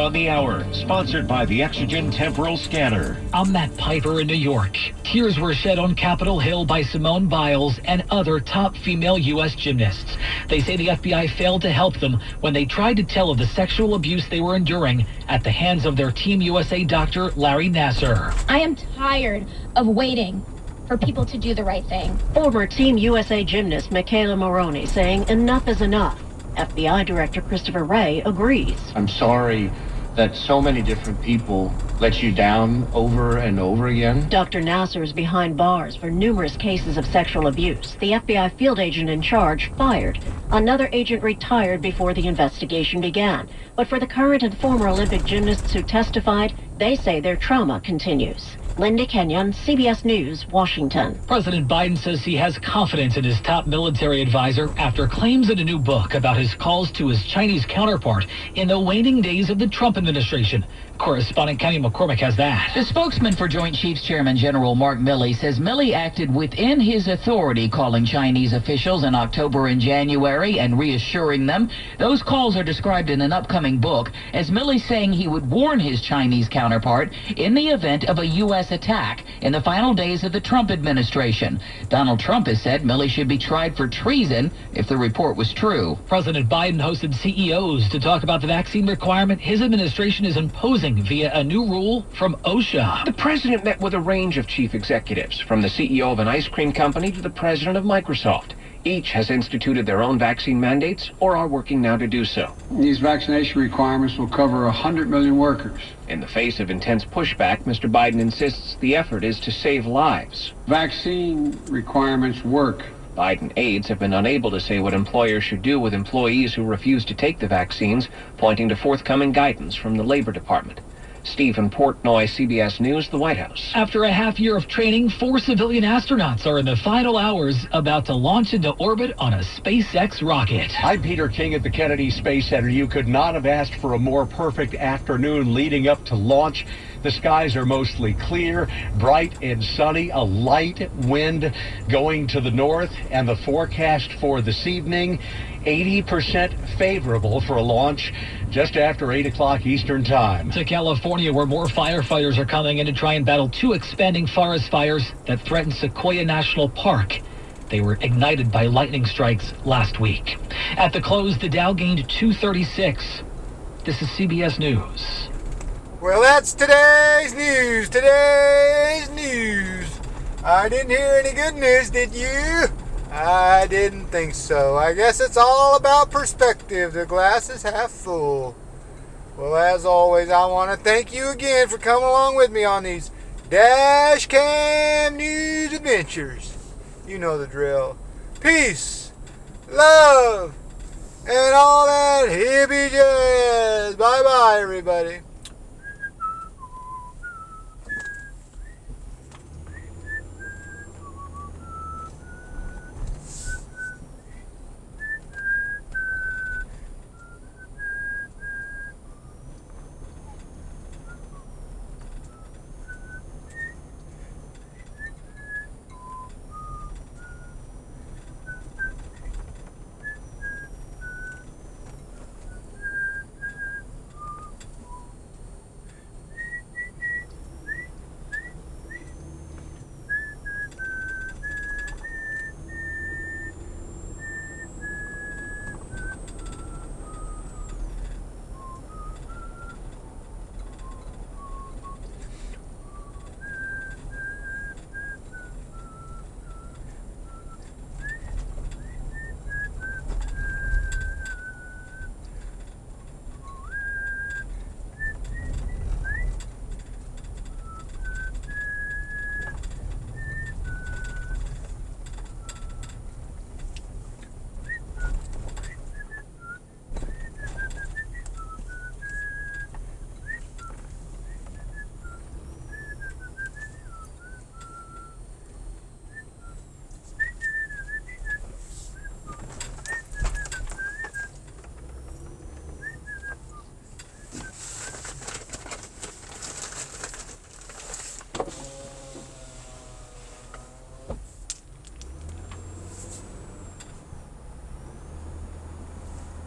on the Hour, sponsored by the Exogen Temporal Scanner. I'm Matt Piper in New York. Tears were shed on Capitol Hill by Simone Biles and other top female U.S. gymnasts. They say the FBI failed to help them when they tried to tell of the sexual abuse they were enduring at the hands of their Team USA doctor, Larry Nassar. I am tired of waiting for people to do the right thing. Former Team USA gymnast Michaela Moroney saying enough is enough. FBI Director Christopher Wray agrees. I'm sorry that so many different people let you down over and over again. Dr. Nassar is behind bars for numerous cases of sexual abuse. The FBI field agent in charge fired. Another agent retired before the investigation began. But for the current and former Olympic gymnasts who testified, they say their trauma continues. Linda Kenyon, CBS News, Washington. President Biden says he has confidence in his top military advisor after claims in a new book about his calls to his Chinese counterpart in the waning days of the Trump administration. Correspondent Kenny McCormick has that. The spokesman for Joint Chiefs Chairman General Mark Milley says Milley acted within his authority, calling Chinese officials in October and January and reassuring them. Those calls are described in an upcoming book as Milley saying he would warn his Chinese counterpart in the event of a U.S. attack in the final days of the Trump administration. Donald Trump has said Milley should be tried for treason if the report was true. President Biden hosted CEOs to talk about the vaccine requirement his administration is imposing via a new rule from OSHA. The president met with a range of chief executives, from the CEO of an ice cream company to the president of Microsoft. Each has instituted their own vaccine mandates or are working now to do so. These vaccination requirements will cover 100 million workers. In the face of intense pushback, Mr. Biden insists the effort is to save lives. Vaccine requirements work. Biden aides have been unable to say what employers should do with employees who refuse to take the vaccines, pointing to forthcoming guidance from the Labor Department. Stephen Portnoy, CBS News, the White House. After a half year of training, 4 civilian astronauts are in the final hours about to launch into orbit on a SpaceX rocket. I'm Peter King at the Kennedy Space Center. You could not have asked for a more perfect afternoon leading up to launch. The skies are mostly clear, bright and sunny, a light wind going to the north, and the forecast for this evening, 80% favorable for a launch just after 8 o'clock Eastern time. To California, where more firefighters are coming in to try and battle 2 expanding forest fires that threaten Sequoia National Park. They were ignited by lightning strikes last week. At the close, the Dow gained 236. This is CBS News. Well, that's today's news. I didn't hear any good news, did you? I didn't think so. I guess it's all about perspective. The glass is half full. Well, as always, I want to thank you again for coming along with me on these Dash Cam News adventures. You know the drill. Peace, love, and all that hippie jazz. Bye-bye, everybody.